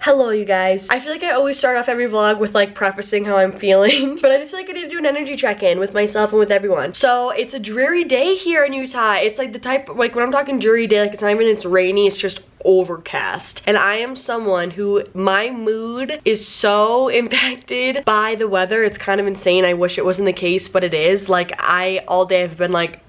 Hello you guys. I feel like I always start off every vlog with like prefacing how I'm feeling, but I just feel like I need to do an energy check-in with myself and with everyone. So it's a dreary day here in Utah. It's like the type, like when I'm talking dreary day, like it's not even, it's rainy, it's just overcast. And I am someone who, my mood is so impacted by the weather. It's kind of insane. I wish it wasn't the case, but it is. Like all day I've been like,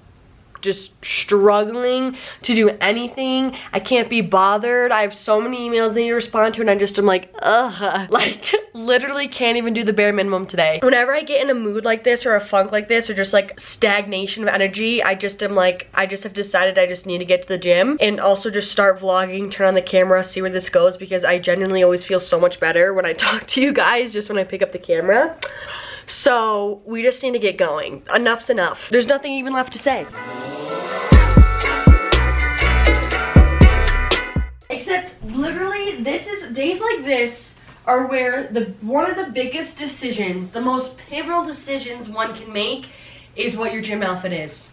just struggling to do anything. I can't be bothered. I have so many emails I need to respond to and I'm like, ugh. Like, literally can't even do the bare minimum today. Whenever I get in a mood like this or a funk like this or just like stagnation of energy, I just am like, I just have decided I just need to get to the gym and also just start vlogging, turn on the camera, see where this goes, because I genuinely always feel so much better when I talk to you guys just when I pick up the camera. So we just need to get going. Enough's enough. There's nothing even left to say. Except literally days like this are where one of the biggest decisions, the most pivotal decisions one can make is what your gym outfit is.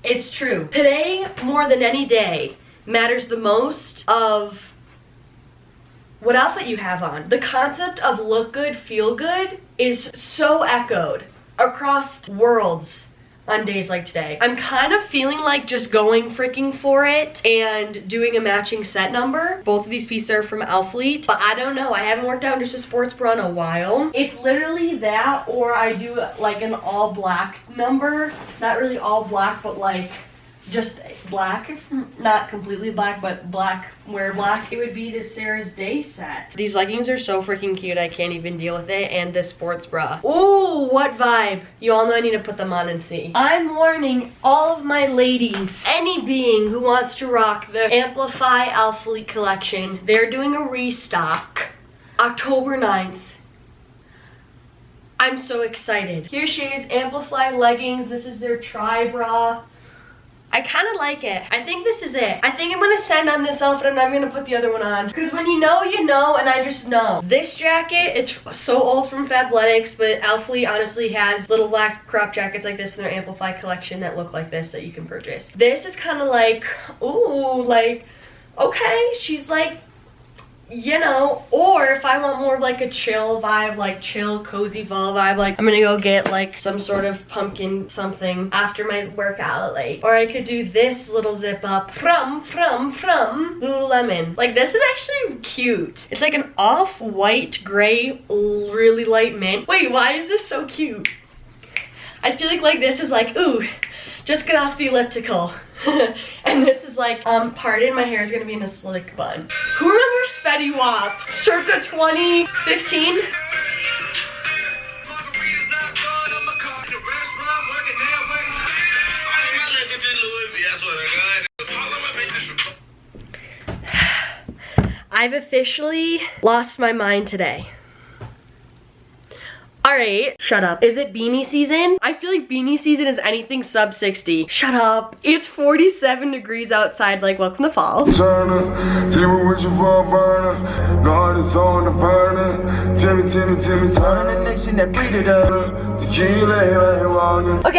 It's true. Today, more than any day, matters the most of what outfit you have on. The concept of look good, feel good is so echoed across worlds on days like today. I'm kind of feeling like just going freaking for it and doing a matching set number. Both of these pieces are from Alphalete, but I don't know. I haven't worked out in just a sports bra in a while. It's literally that, or I do like an all black number. Not really all black, but like just black. Not completely black, but black, wear black. It would be this Sarah's Day set. These leggings are so freaking cute, I can't even deal with it. And this sports bra. Ooh, what vibe. You all know I need to put them on and see. I'm warning all of my ladies, any being who wants to rock the Amplify Alphalete collection, they're doing a restock October 9th. I'm so excited. Here she is, Amplify leggings. This is their tri bra. I kind of like it. I think this is it. I think I'm gonna send on this outfit and I'm gonna put the other one on. Because when you know, you know, and I just know. This jacket, it's so old from Fabletics, but Alphalete honestly has little black crop jackets like this in their Amplify collection that look like this that you can purchase. This is kind of like, ooh, like, okay, she's like, you know, or if I want more of like a chill vibe, like chill, cozy fall vibe, like I'm gonna go get like some sort of pumpkin something after my workout late. Or I could do this little zip up from Lululemon. Like this is actually cute. It's like an off-white gray, really light mint. Wait, why is this so cute? I feel like this is like, ooh, just get off the elliptical. And this is like, pardon, my hair is gonna be in a slick bun. Who remembers Fetty Wap? Circa 2015? I've officially lost my mind today. Alright, shut up. Is it beanie season? I feel like beanie season is anything sub 60. Shut up. It's 47 degrees outside, like welcome to fall. Okay,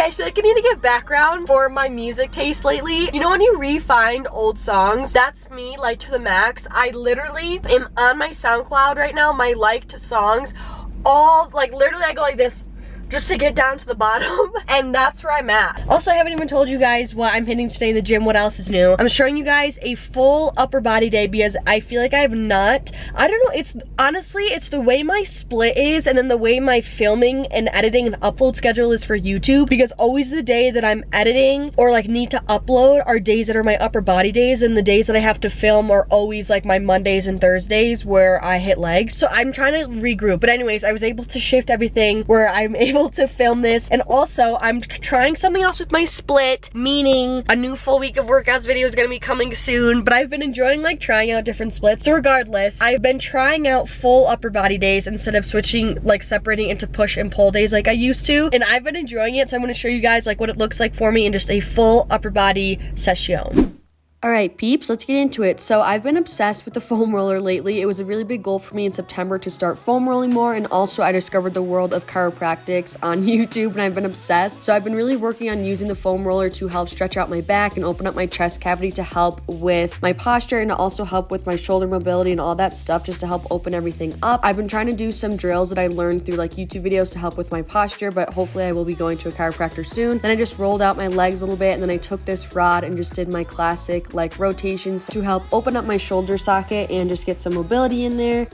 I feel like I need to give background for my music taste lately. You know when you re-find old songs? That's me, like to the max. I literally am on my SoundCloud right now, my liked songs. All, like literally I go like this just to get down to the bottom, and that's where I'm at. Also, I haven't even told you guys what I'm hitting today in the gym, what else is new. I'm showing you guys a full upper body day because I feel like I have not, I don't know, it's honestly, it's the way my split is and then the way my filming and editing and upload schedule is for YouTube, because always the day that I'm editing or like need to upload are days that are my upper body days, and the days that I have to film are always like my Mondays and Thursdays where I hit legs. So I'm trying to regroup, but anyways, I was able to shift everything where I'm able to film this, and also I'm trying something else with my split, meaning a new full week of workouts video is gonna be coming soon, but I've been enjoying like trying out different splits. So regardless, I've been trying out full upper body days instead of switching, like separating into push and pull days like I used to, and I've been enjoying it. So I'm gonna show you guys like what it looks like for me in just a full upper body session. Alright peeps, let's get into it. So I've been obsessed with the foam roller lately. It was a really big goal for me in September to start foam rolling more, and also I discovered the world of chiropractics on YouTube and I've been obsessed. So I've been really working on using the foam roller to help stretch out my back and open up my chest cavity to help with my posture and to also help with my shoulder mobility and all that stuff, just to help open everything up. I've been trying to do some drills that I learned through like YouTube videos to help with my posture, but hopefully I will be going to a chiropractor soon. Then I just rolled out my legs a little bit and then I took this rod and just did my classic like rotations to help open up my shoulder socket and just get some mobility in there.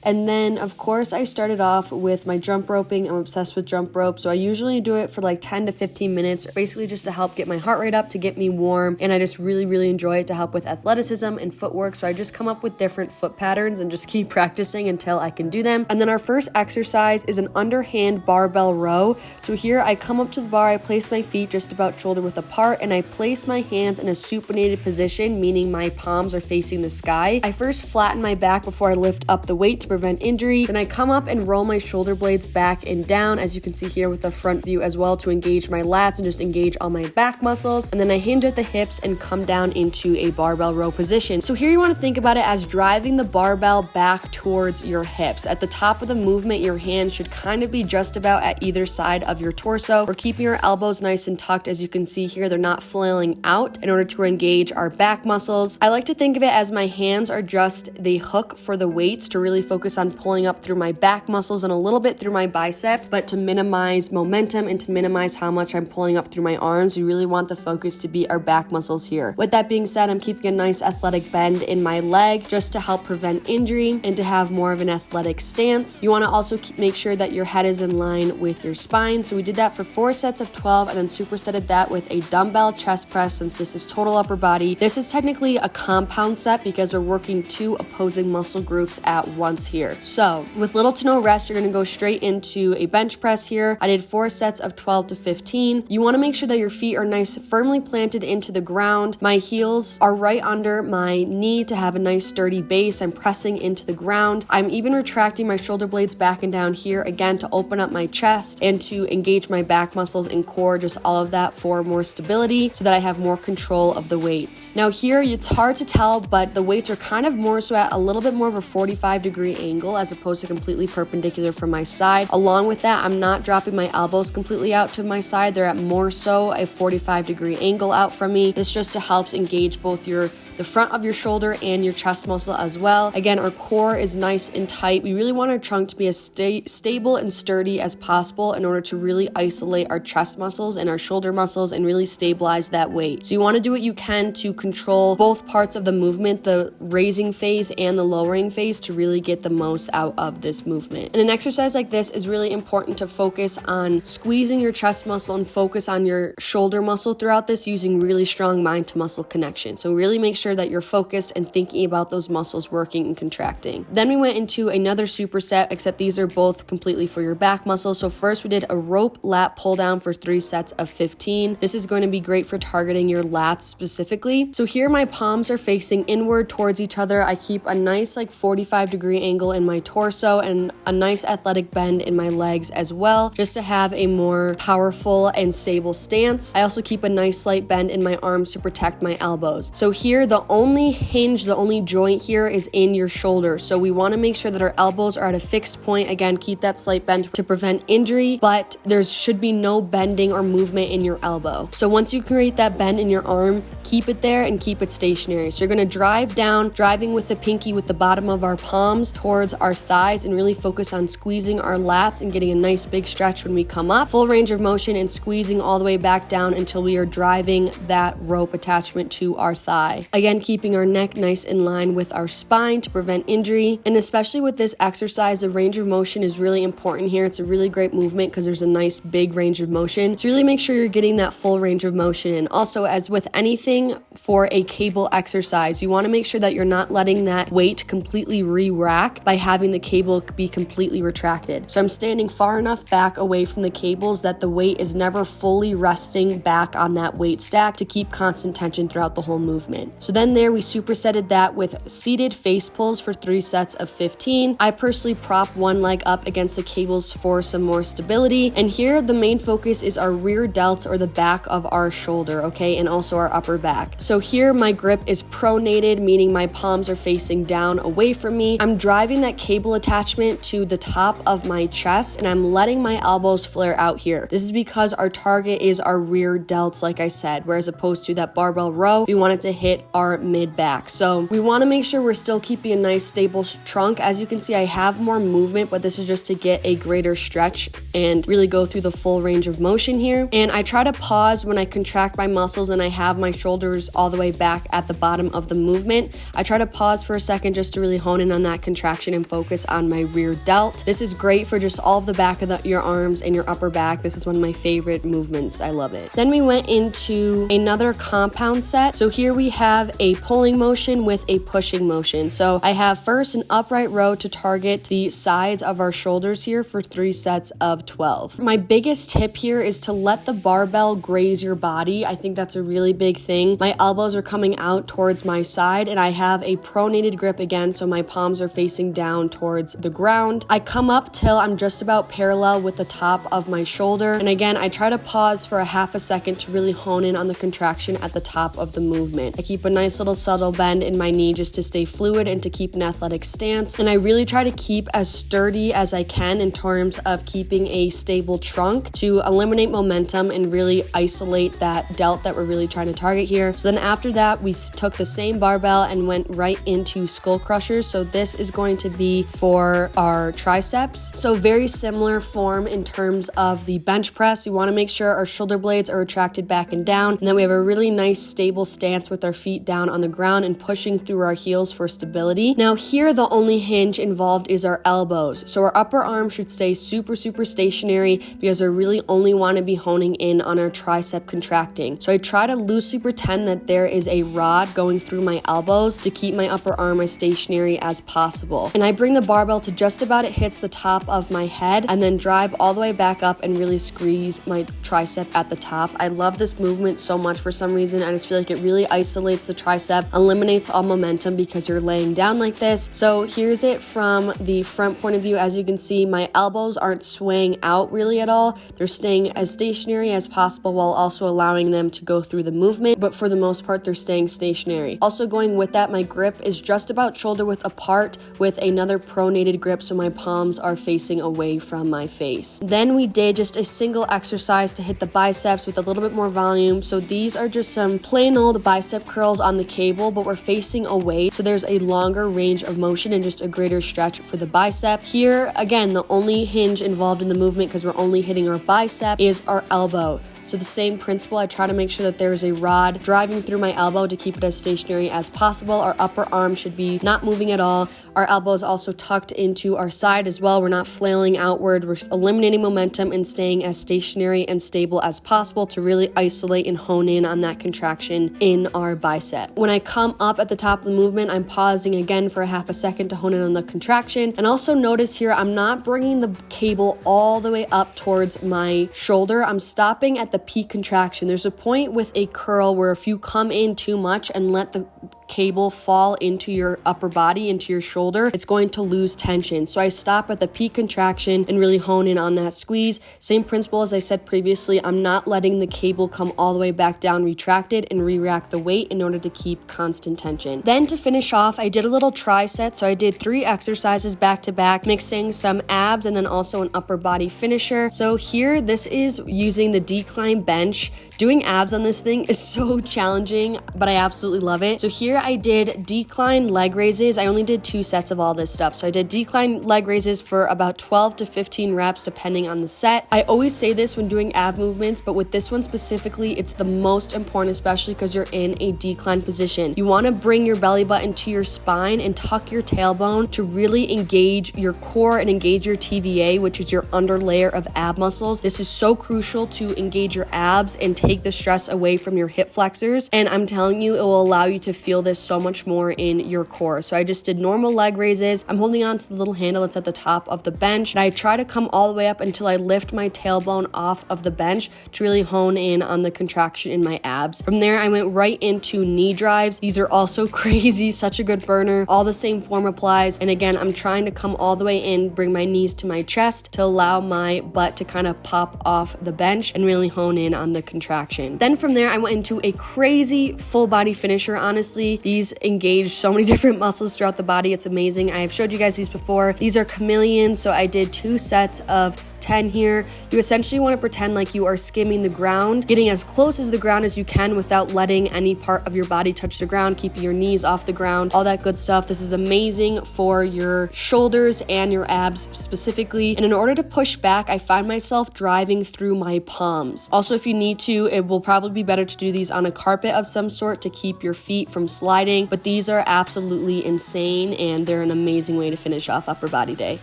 And then, of course, I started off with my jump roping. I'm obsessed with jump rope, so I usually do it for like 10 to 15 minutes, basically just to help get my heart rate up, to get me warm, and I just really enjoy it to help with athleticism and footwork. So I just come up with different foot patterns and just keep practicing until I can do them. And then our first exercise is an underhand barbell row. So here I come up to the bar, I place my feet just about shoulder width apart, and I place my hands in a supinated position, meaning my palms are facing the sky. I first flatten my back before I lift up the weight to prevent injury. Then I come up and roll my shoulder blades back and down, as you can see here with the front view as well, to engage my lats and just engage all my back muscles. And then I hinge at the hips and come down into a barbell row position. So here you want to think about it as driving the barbell back towards your hips. At the top of the movement, your hands should kind of be just about at either side of your torso. We're keeping your elbows nice and tucked. As you can see here, they're not flailing out in order to engage our back muscles. I like to think of it as my hands are just the hook for the weights, to really focus on pulling up through my back muscles and a little bit through my biceps, but to minimize momentum and to minimize how much I'm pulling up through my arms. We really want the focus to be our back muscles here. With that being said, I'm keeping a nice athletic bend in my leg just to help prevent injury and to have more of an athletic stance. You want to also make sure that your head is in line with your spine. So we did that for 4 sets of 12 and then supersetted that with a dumbbell chest press, since this is total upper body. This is technically a compound set because we're working 2 opposing muscle groups at once here. So with little to no rest, you're going to go straight into a bench press here. I did 4 sets of 12 to 15. You want to make sure that your feet are nice, firmly planted into the ground. My heels are right under my knee to have a nice sturdy base. I'm pressing into the ground. I'm even retracting my shoulder blades back and down here, again, to open up my chest and to engage my back muscles and core, just all of that for more stability so that I have more control of the weights. Now here, it's hard to tell, but the weights are kind of more so at a little bit more of a 45-degree angle as opposed to completely perpendicular from my side. Along with that, I'm not dropping my elbows completely out to my side. They're at more so a 45-degree angle out from me. This just helps engage both the front of your shoulder and your chest muscle as well. Again, our core is nice and tight. We really want our trunk to be as stable and sturdy as possible in order to really isolate our chest muscles and our shoulder muscles and really stabilize that weight. So you want to do what you can to control both parts of the movement, the raising phase and the lowering phase, to really get the most out of this movement. And an exercise like this is really important to focus on squeezing your chest muscle and focus on your shoulder muscle throughout this, using really strong mind to muscle connection. So really make sure that you're focused and thinking about those muscles working and contracting. Then we went into another superset, except these are both completely for your back muscles. So first we did a rope lat pull down for 3 sets of 15. This is going to be great for targeting your lats specifically. So here my palms are facing inward towards each other. I keep a nice like 45-degree angle in my torso and a nice athletic bend in my legs as well, just to have a more powerful and stable stance. I also keep a nice slight bend in my arms to protect my elbows. So here the only hinge, the only joint here is in your shoulder. So we want to make sure that our elbows are at a fixed point. Again, keep that slight bend to prevent injury, but there should be no bending or movement in your elbow. So once you create that bend in your arm, keep it there and keep it stationary. So you're going to drive down, driving with the pinky with the bottom of our palms towards our thighs, and really focus on squeezing our lats and getting a nice big stretch when we come up. Full range of motion and squeezing all the way back down until we are driving that rope attachment to our thigh. Again, keeping our neck nice in line with our spine to prevent injury. And especially with this exercise, the range of motion is really important here. It's a really great movement because there's a nice big range of motion. So really make sure you're getting that full range of motion. And also, as with anything for a cable exercise, you want to make sure that you're not letting that weight completely re-rack by having the cable be completely retracted. So I'm standing far enough back away from the cables that the weight is never fully resting back on that weight stack to keep constant tension throughout the whole movement. So So then there we supersetted that with seated face pulls for 3 sets of 15. I personally prop one leg up against the cables for some more stability. And here the main focus is our rear delts, or the back of our shoulder, okay, and also our upper back. So here my grip is pronated, meaning my palms are facing down away from me. I'm driving that cable attachment to the top of my chest, and I'm letting my elbows flare out here. This is because our target is our rear delts, like I said, whereas opposed to that barbell row, we want it to hit our mid back. So we want to make sure we're still keeping a nice stable trunk. As you can see, I have more movement, but this is just to get a greater stretch and really go through the full range of motion here. And I try to pause when I contract my muscles and I have my shoulders all the way back at the bottom of the movement. I try to pause for a second just to really hone in on that contraction and focus on my rear delt. This is great for just all of the back of your arms and your upper back. This is one of my favorite movements. I love it. Then we went into another compound set. So here we have a pulling motion with a pushing motion. So I have first an upright row to target the sides of our shoulders here for 3 sets of 12. My biggest tip here is to let the barbell graze your body. I think that's a really big thing. My elbows are coming out towards my side and I have a pronated grip again, so my palms are facing down towards the ground. I come up till I'm just about parallel with the top of my shoulder, and again I try to pause for a half a second to really hone in on the contraction at the top of the movement. I keep a nice little subtle bend in my knee just to stay fluid and to keep an athletic stance, and I really try to keep as sturdy as I can in terms of keeping a stable trunk to eliminate momentum and really isolate that delt that we're really trying to target here. So then after that, we took the same barbell and went right into Skullcrushers. So this is going to be for our triceps. So very similar form in terms of the bench press. We want to make sure our shoulder blades are retracted back and down, and then we have a really nice stable stance with our feet down on the ground and pushing through our heels for stability. Now here the only hinge involved is our elbows. So our upper arm should stay super stationary because I really only want to be honing in on our tricep contracting. So I try to loosely pretend that there is a rod going through my elbows to keep my upper arm as stationary as possible. And I bring the barbell to just about it hits the top of my head and then drive all the way back up and really squeeze my tricep at the top. I love this movement so much for some reason. I just feel like it really isolates the tricep, eliminates all momentum because you're laying down like this. So here's it from the front point of view. As you can see, my elbows aren't swaying out really at all. They're staying as stationary as possible while also allowing them to go through the movement, but for the most part they're staying stationary. Also going with that, my grip is just about shoulder width apart with another pronated grip, so my palms are facing away from my face. Then we did just a single exercise to hit the biceps with a little bit more volume. So these are just some plain old bicep curls on the cable, but we're facing away, so there's a longer range of motion and just a greater stretch for the bicep. Here again, the only hinge involved in the movement, because we're only hitting our bicep, is our elbow. So the same principle, I try to make sure that there's a rod driving through my elbow to keep it as stationary as possible. Our upper arm should be not moving at all. Our elbow is also tucked into our side as well. We're not flailing outward. We're eliminating momentum and staying as stationary and stable as possible to really isolate and hone in on that contraction in our bicep. When I come up at the top of the movement, I'm pausing again for a half a second to hone in on the contraction. And also notice here, I'm not bringing the cable all the way up towards my shoulder. I'm stopping at the peak contraction. There's a point with a curl where if you come in too much and let the cable fall into your upper body, into your shoulder, it's going to lose tension. So I stop at the peak contraction and really hone in on that squeeze. Same principle as I said previously, I'm not letting the cable come all the way back down retracted and re-rack the weight in order to keep constant tension. Then to finish off, I did a little tri-set. So I did 3 exercises back to back, mixing some abs and then also an upper body finisher. So here, this is using the decline bench. Doing abs on this thing is so challenging, but I absolutely love it. So here I did decline leg raises. I only did 2 sets of all this stuff. So I did decline leg raises for about 12 to 15 reps depending on the set. I always say this when doing ab movements, but with this one specifically, it's the most important, especially because you're in a decline position. You want to bring your belly button to your spine and tuck your tailbone to really engage your core and engage your TVA, which is your under layer of ab muscles. This is so crucial to engage your abs and take the stress away from your hip flexors. And I'm telling you, it will allow you to feel this this so much more in your core. So I just did normal leg raises. I'm holding on to the little handle that's at the top of the bench, and I try to come all the way up until I lift my tailbone off of the bench to really hone in on the contraction in my abs. From there, I went right into knee drives. These are also crazy, such a good burner. All the same form applies. And again, I'm trying to come all the way in, bring my knees to my chest to allow my butt to kind of pop off the bench and really hone in on the contraction. Then from there, I went into a crazy full body finisher. Honestly, these engage so many different muscles throughout the body. It's amazing. I have showed you guys these before. These are chameleons. So I did 2 sets of 10 here. You essentially want to pretend like you are skimming the ground, getting as close as the ground as you can without letting any part of your body touch the ground, keeping your knees off the ground, all that good stuff. This is amazing for your shoulders and your abs specifically. And in order to push back, I find myself driving through my palms. Also, if you need to, it will probably be better to do these on a carpet of some sort to keep your feet from sliding, but these are absolutely insane and they're an amazing way to finish off upper body day.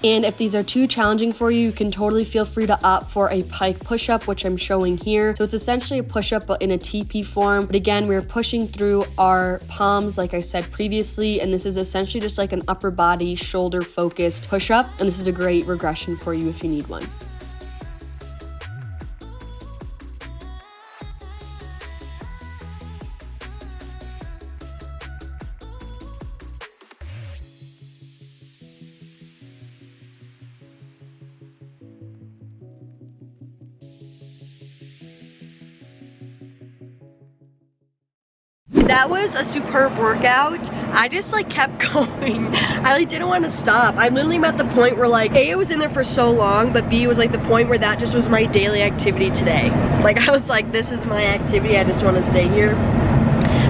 And if these are too challenging for you, you can totally feel free to opt for a pike push-up, which I'm showing here. So it's essentially a push-up but in a TP form. But again, we're pushing through our palms like I said previously, and this is essentially just like an upper body shoulder focused push-up, and this is a great regression for you if you need one. That was a superb workout. I just like kept going. I like didn't want to stop. I'm literally at the point where like A, it was in there for so long, but B, was like the point where that just was my daily activity today. Like I was like, this is my activity, I just want to stay here.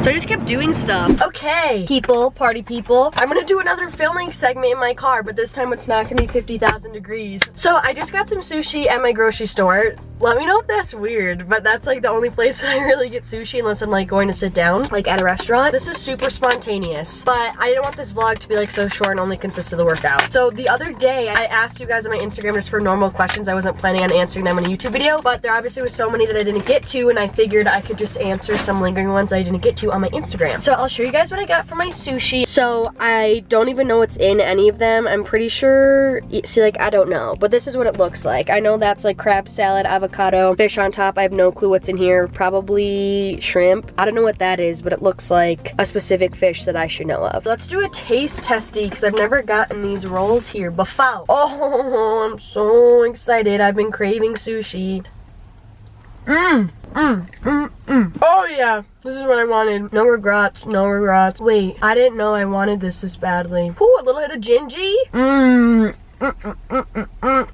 So I just kept doing stuff. Okay, people, party people. I'm gonna do another filming segment in my car, but this time it's not gonna be 50,000 degrees. So I just got some sushi at my grocery store. Let me know if that's weird, but that's like the only place that I really get sushi unless I'm like going to sit down, like at a restaurant. This is super spontaneous, but I didn't want this vlog to be like so short and only consist of the workout. So the other day, I asked you guys on my Instagram just for normal questions. I wasn't planning on answering them in a YouTube video, but there obviously was so many that I didn't get to, and I figured I could just answer some lingering ones I didn't get to on my Instagram. So I'll show you guys what I got for my sushi. So I don't even know what's in any of them. I'm pretty sure, see, like, I don't know, but this is what it looks like. I know that's like crab salad, avocado, fish on top. I have no clue what's in here. Probably shrimp. I don't know what that is, but it looks like a specific fish that I should know of. Let's do a taste testy because I've never gotten these rolls here before. Oh, I'm so excited. I've been craving sushi. Oh yeah, this is what I wanted. No regrets, no regrets. Wait, I didn't know I wanted this badly. Ooh, a little hit of gingy.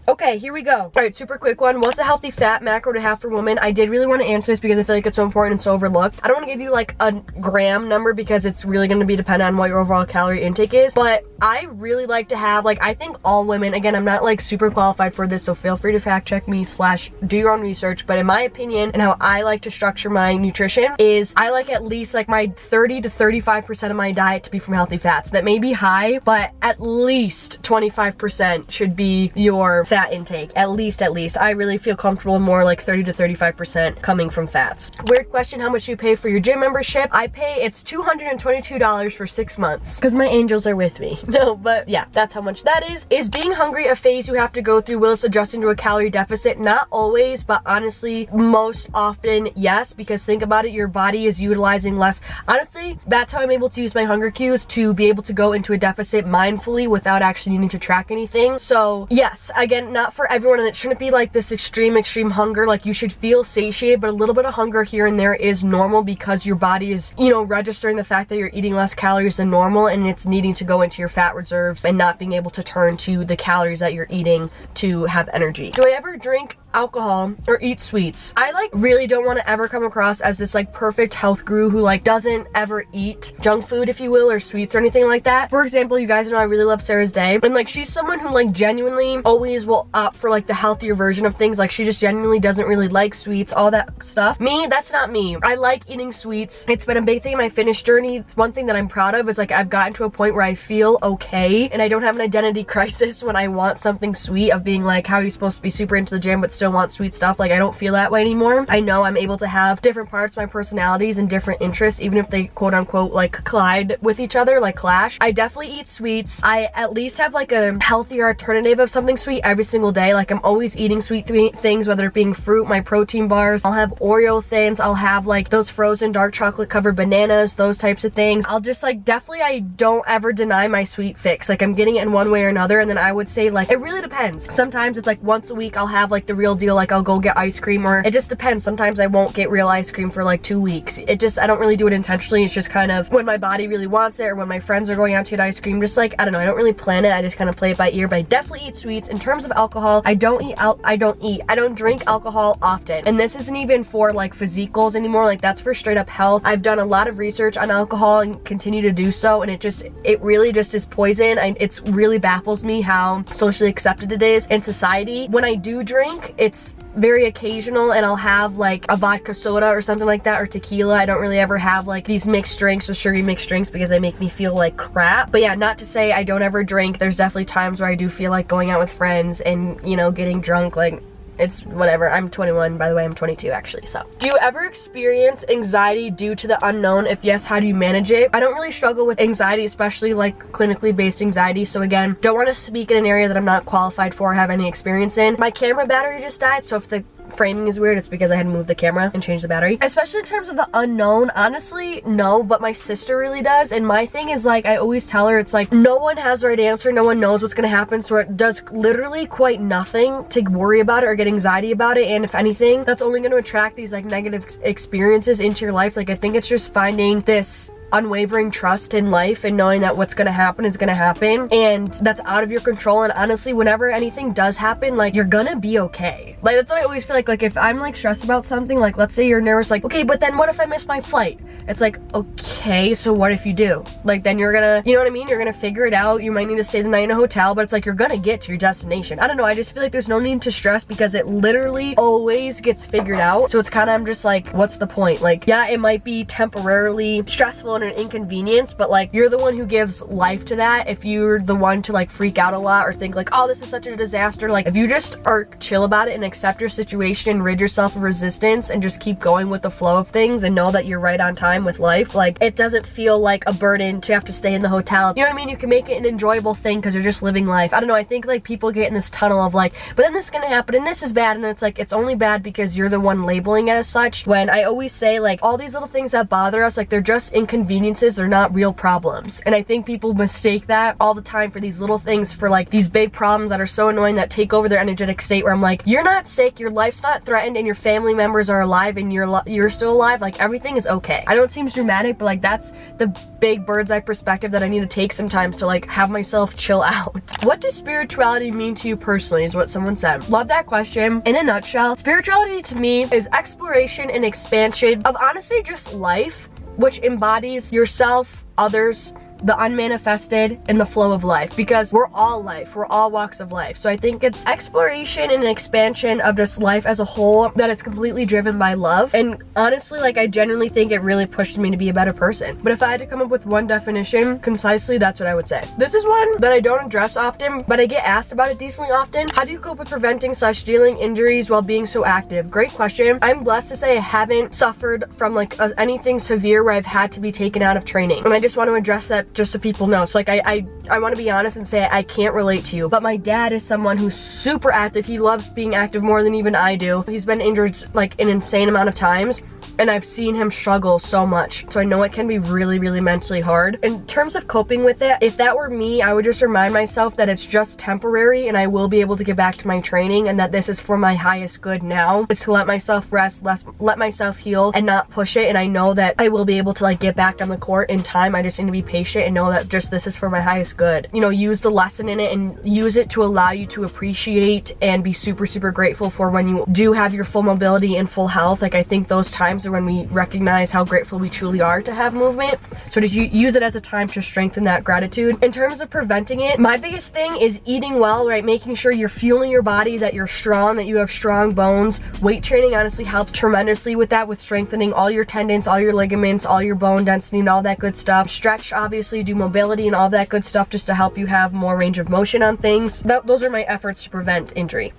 Okay, here we go. All right, super quick one. What's a healthy fat macro to have for women? I did really want to answer this because I feel like it's so important and so overlooked. I don't want to give you like a gram number because it's really going to be dependent on what your overall calorie intake is, but I really like to have, like, I think all women, again, I'm not like super qualified for this, so feel free to fact check me / do your own research, but in my opinion and how I like to structure my nutrition is I like at least like my 30 to 35% of my diet to be from healthy fats. That may be high, but at least 25% should be your fat intake. At least. I really feel comfortable more like 30 to 35% coming from fats. Weird question, how much do you pay for your gym membership? I pay, it's $222 for 6 months because my angels are with me. No, but yeah, that's how much that is. Is being hungry a phase you have to go through whilst adjusting to a calorie deficit? Not always, but honestly, most often, yes, because think about it, your body is utilizing less. Honestly, that's how I'm able to use my hunger cues to be able to go into a deficit mindfully without actually needing to track anything. So yes, again, not for everyone, and it shouldn't be like this extreme hunger. Like, you should feel satiated, but a little bit of hunger here and there is normal because your body is, you know, registering the fact that you're eating less calories than normal, and it's needing to go into your fat reserves and not being able to turn to the calories that you're eating to have energy. Do I ever drink alcohol or eat sweets? I like really don't want to ever come across as this like perfect health guru who like doesn't ever eat junk food, if you will, or sweets or anything like that. For example, you guys know I really love Sarah's Day, and like she's someone who like genuinely always will opt for like the healthier version of things. Like she just genuinely doesn't really like sweets, all that stuff. Me, that's not me. I like eating sweets. It's been a big thing in my fitness journey. One thing that I'm proud of is like I've gotten to a point where I feel okay and I don't have an identity crisis when I want something sweet, of being like, how are you supposed to be super into the gym but still want sweet stuff? Like I don't feel that way anymore. I know I'm able to have different parts of my personalities and different interests, even if they quote unquote like collide with each other, like clash. I definitely eat sweets. I at least have like a healthier alternative of something sweet every single day. Like I'm always eating sweet things, whether it being fruit, my protein bars. I'll have Oreo thins. I'll have like those frozen dark chocolate covered bananas, those types of things. I'll just like, definitely I don't ever deny my sweet fix. Like I'm getting it in one way or another. And then I would say like, it really depends. Sometimes it's like once a week I'll have like the real deal. Like I'll go get ice cream, or it just depends. Sometimes I won't get real ice cream for like 2 weeks. It just, I don't really do it intentionally. It's just kind of when my body really wants it, or when my friends are going out to get ice cream. Just like, I don't know, I don't really plan it. I just kind of play it by ear, but I definitely eat sweets. In terms of alcohol, I don't drink alcohol often. And this isn't even for like physique goals anymore. Like that's for straight up health. I've done a lot of research on alcohol and continue to do so. And it really just is poison. It's really baffles me how socially accepted it is in society. When I do drink, it's very occasional, and I'll have like a vodka soda or something like that, or tequila. I don't really ever have like these mixed drinks or sugary mixed drinks because they make me feel like crap. But yeah, not to say I don't ever drink. There's definitely times where I do feel like going out with friends and, you know, getting drunk. Like it's whatever. I'm 21, by the way. I'm 22 actually. So do you ever experience anxiety due to the unknown? If yes, how do you manage it? I don't really struggle with anxiety, especially like clinically based anxiety. So again, don't want to speak in an area that I'm not qualified for or have any experience in. My camera battery just died, so if the framing is weird, it's because I had to move the camera and change the battery. Especially in terms of the unknown, honestly, no, but my sister really does. And my thing is like, I always tell her, it's like, no one has the right answer. No one knows what's gonna happen. So it does literally quite nothing to worry about it or get anxiety about it. And if anything, that's only gonna attract these like negative experiences into your life. Like I think it's just finding this unwavering trust in life and knowing that what's gonna happen is gonna happen, and that's out of your control. And honestly, whenever anything does happen, like you're gonna be okay. Like that's what I always feel like. Like if I'm like stressed about something, like let's say you're nervous, like okay, but then what if I miss my flight? It's like, okay, so what if you do? Like then you're gonna, you know what I mean? You're gonna figure it out. You might need to stay the night in a hotel, but it's like you're gonna get to your destination. I don't know, I just feel like there's no need to stress because it literally always gets figured out. So it's kind of, I'm just like, what's the point? Like yeah, it might be temporarily stressful and an inconvenience, but like you're the one who gives life to that. If you're the one to like freak out a lot or think like, oh, this is such a disaster, like if you just are chill about it and accept your situation and rid yourself of resistance and just keep going with the flow of things and know that you're right on time with life, like it doesn't feel like a burden to have to stay in the hotel. You know what I mean? You can make it an enjoyable thing because you're just living life. I don't know, I think like people get in this tunnel of like, but then this is gonna happen and this is bad, and then it's like it's only bad because you're the one labeling it as such, when I always say like all these little things that bother us, like they're just inconveniences, they're not real problems. And I think people mistake that all the time for these little things, for like these big problems that are so annoying that take over their energetic state, where I'm like, you're not sick, your life's not threatened, and your family members are alive and you're still alive. Like everything is okay. I know it seems dramatic, but like that's the big bird's eye perspective that I need to take sometimes to like have myself chill out. What does spirituality mean to you personally, is what someone said. Love that question. In a nutshell, spirituality to me is exploration and expansion of honestly just life, which embodies yourself, others, the unmanifested, and the flow of life, because we're all life, we're all walks of life. So I think it's exploration and an expansion of just life as a whole that is completely driven by love. And honestly, like I genuinely think it really pushed me to be a better person. But if I had to come up with one definition concisely, that's what I would say. This is one that I don't address often, but I get asked about it decently often. How do you cope with preventing / dealing injuries while being so active? Great question. I'm blessed to say I haven't suffered from like anything severe where I've had to be taken out of training, and I just want to address that just so people know. So like I want to be honest and say I can't relate to you, but my dad is someone who's super active. He loves being active more than even I do. He's been injured like an insane amount of times, and I've seen him struggle so much. So I know it can be really, really mentally hard. In terms of coping with it, if that were me, I would just remind myself that it's just temporary and I will be able to get back to my training, and that this is for my highest good now. It's to let myself rest, let myself heal and not push it. And I know that I will be able to like get back on the court in time. I just need to be patient and know that just this is for my highest good. You know, use the lesson in it and use it to allow you to appreciate and be super, super grateful for when you do have your full mobility and full health. Like I think those times times are when we recognize how grateful we truly are to have movement. So to use it as a time to strengthen that gratitude. In terms of preventing it, my biggest thing is eating well, right? Making sure you're fueling your body, that you're strong, that you have strong bones. Weight training honestly helps tremendously with that, with strengthening all your tendons, all your ligaments, all your bone density and all that good stuff. Stretch, obviously, do mobility and all that good stuff just to help you have more range of motion on things. Those are my efforts to prevent injury.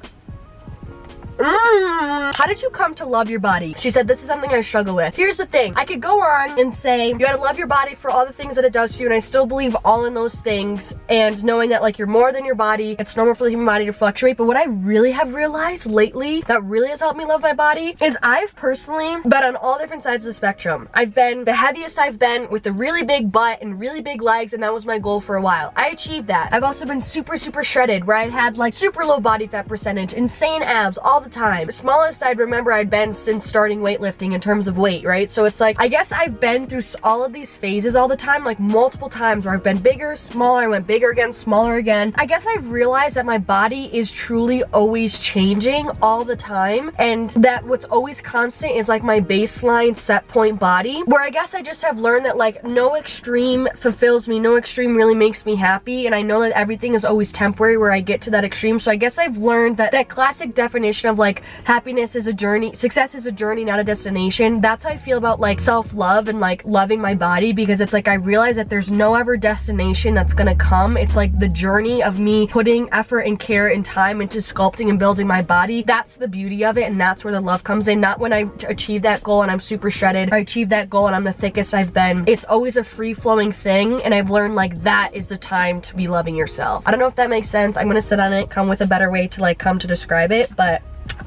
How did you come to love your body? She said, this is something I struggle with. Here's the thing. I could go on and say, you gotta love your body for all the things that it does for you, and I still believe all in those things, and knowing that like you're more than your body, it's normal for the human body to fluctuate. But what I really have realized lately that really has helped me love my body is I've personally been on all different sides of the spectrum. I've been the heaviest I've been with a really big butt and really big legs, and that was my goal for a while. I achieved that. I've also been super shredded, where I've had like super low body fat percentage, insane abs all the time. The smallest I'd remember I'd been since starting weightlifting in terms of weight, right? So it's like, I guess I've been through all of these phases all the time, like multiple times where I've been bigger, smaller, I went bigger again, smaller again. I guess I've realized that my body is truly always changing all the time, and that what's always constant is like my baseline set point body, where I guess I just have learned that like no extreme fulfills me, no extreme really makes me happy, and I know that everything is always temporary where I get to that extreme. So I guess I've learned that that classic definition of like happiness is a journey, success is a journey, not a destination. That's how I feel about like self-love and like loving my body, because it's like I realize that there's no ever destination that's gonna come. It's like the journey of me putting effort and care and time into sculpting and building my body. That's the beauty of it, and that's where the love comes in. Not when I achieve that goal and I'm super shredded, or I achieve that goal and I'm the thickest I've been. It's always a free-flowing thing, and I've learned like that is the time to be loving yourself. I don't know if that makes sense. I'm gonna sit on it, come with a better way to like come to describe it, but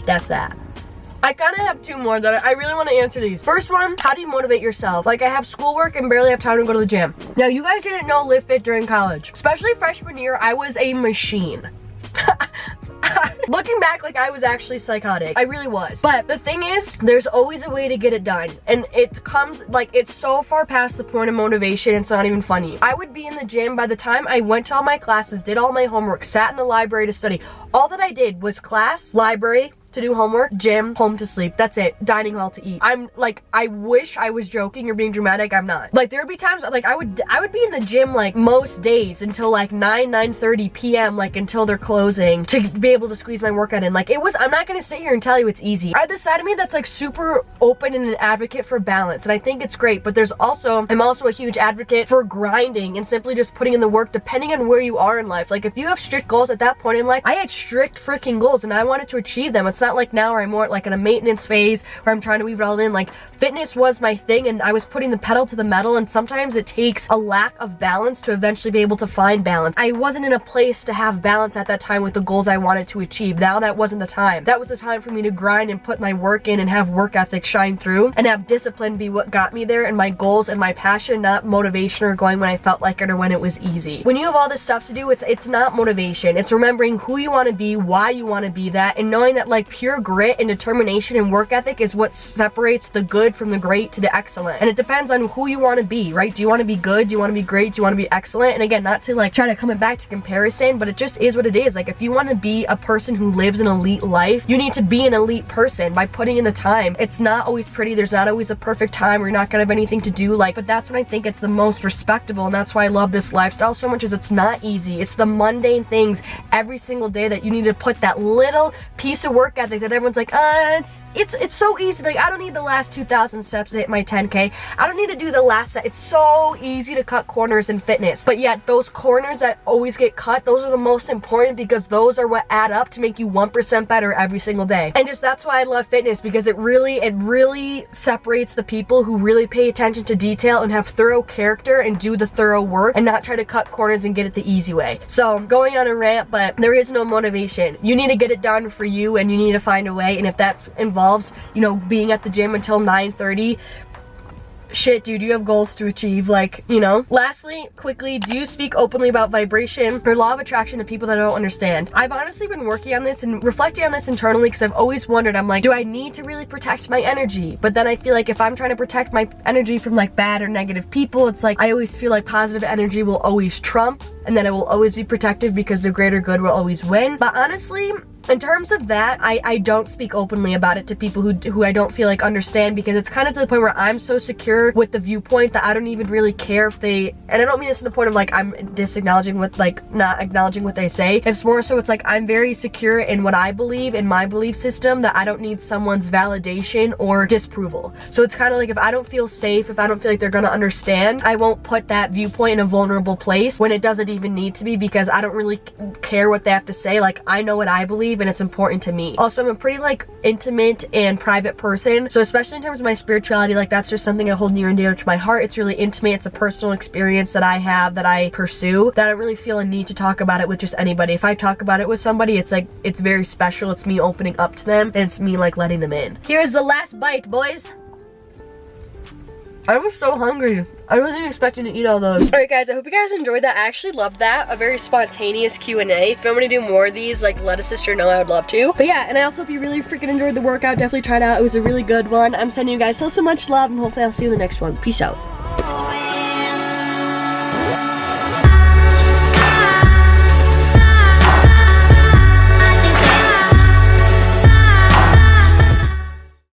that's that. I kind of have two more that I really want to answer these. First one, how do you motivate yourself? Like, I have schoolwork and barely have time to go to the gym. Now, you guys didn't know Live Fit during college. Especially freshman year, I was a machine. Looking back, like, I was actually psychotic. I really was. But the thing is, there's always a way to get it done. And it comes, like, it's so far past the point of motivation, it's not even funny. I would be in the gym by the time I went to all my classes, did all my homework, sat in the library to study. All that I did was class, library, to do homework, gym, home to sleep. That's it. Dining hall to eat. I'm like, I wish I was joking or being dramatic. I'm not. Like, there would be times like I would be in the gym like most days until like 9:30 p.m. like until they're closing to be able to squeeze my workout in. Like, it was, I'm not gonna sit here and tell you it's easy. I have this side of me that's like super open and an advocate for balance, and I think it's great, but there's also, I'm also a huge advocate for grinding and simply just putting in the work depending on where you are in life. Like, if you have strict goals at that point in life, I had strict freaking goals and I wanted to achieve them. It's not like now where I'm more like in a maintenance phase where I'm trying to weave it all in. Like, fitness was my thing and I was putting the pedal to the metal, and sometimes it takes a lack of balance to eventually be able to find balance. I wasn't in a place to have balance at that time with the goals I wanted to achieve. Now that wasn't the time. That was the time for me to grind and put my work in and have work ethic shine through and have discipline be what got me there, and my goals and my passion, not motivation or going when I felt like it or when it was easy. When you have all this stuff to do, it's not motivation. It's remembering who you want to be, why you want to be that, and knowing that like pure grit and determination and work ethic is what separates the good from the great to the excellent. And it depends on who you want to be, right? Do you want to be good? Do you want to be great? Do you want to be excellent? And again, not to like try to come back to comparison, but it just is what it is. Like, if you want to be a person who lives an elite life, you need to be an elite person by putting in the time. It's not always pretty. There's not always a perfect time where you're not gonna have anything to do, like, but that's when I think it's the most respectable, and that's why I love this lifestyle so much. Is it's not easy. It's the mundane things every single day that you need to put that little piece of work ethic that everyone's like, it's so easy. Like, I don't need the last 2,000 steps to hit my 10K. I don't need to do the last set. It's so easy to cut corners in fitness, but yet those corners that always get cut, those are the most important, because those are what add up to make you 1% better every single day. And just that's why I love fitness, because it really separates the people who really pay attention to detail and have thorough character and do the thorough work and not try to cut corners and get it the easy way. So I'm going on a rant, but there is no motivation. You need to get it done for you, and you need to find a way. And if that involves, you know, being at the gym until 9:30, shit, dude, you have goals to achieve, like, you know. Lastly, quickly, do you speak openly about vibration or law of attraction to people that don't understand? I've honestly been working on this and reflecting on this internally, because I've always wondered, I'm like, do I need to really protect my energy? But then I feel like if I'm trying to protect my energy from like bad or negative people, it's like I always feel like positive energy will always trump, and then it will always be protective because the greater good will always win. But honestly, in terms of that, I don't speak openly about it to people who I don't feel like understand, because it's kind of to the point where I'm so secure with the viewpoint that I don't even really care if they, and I don't mean this in the point of like I'm disacknowledging what, like not acknowledging what they say. It's more so it's like I'm very secure in what I believe, in my belief system, that I don't need someone's validation or disapproval. So it's kind of like if I don't feel safe, if I don't feel like they're gonna understand, I won't put that viewpoint in a vulnerable place when it doesn't even need to be, because I don't really care what they have to say. Like, I know what I believe and it's important to me. Also, I'm a pretty like intimate and private person, so especially in terms of my spirituality, like that's just something I hold near and dear to my heart. It's really intimate. It's a personal experience that I have, that I pursue, that I don't really feel a need to talk about it with just anybody. If I talk about it with somebody, it's like, it's very special. It's me opening up to them, and it's me like letting them in. Here's the last bite, boys. I was so hungry. I wasn't expecting to eat all those. Alright guys, I hope you guys enjoyed that. I actually loved that. A very spontaneous Q&A. If you want me to do more of these, like let a sister know, I would love to. But yeah, and I also hope you really freaking enjoyed the workout. Definitely try it out. It was a really good one. I'm sending you guys so much love, and hopefully I'll see you in the next one. Peace out.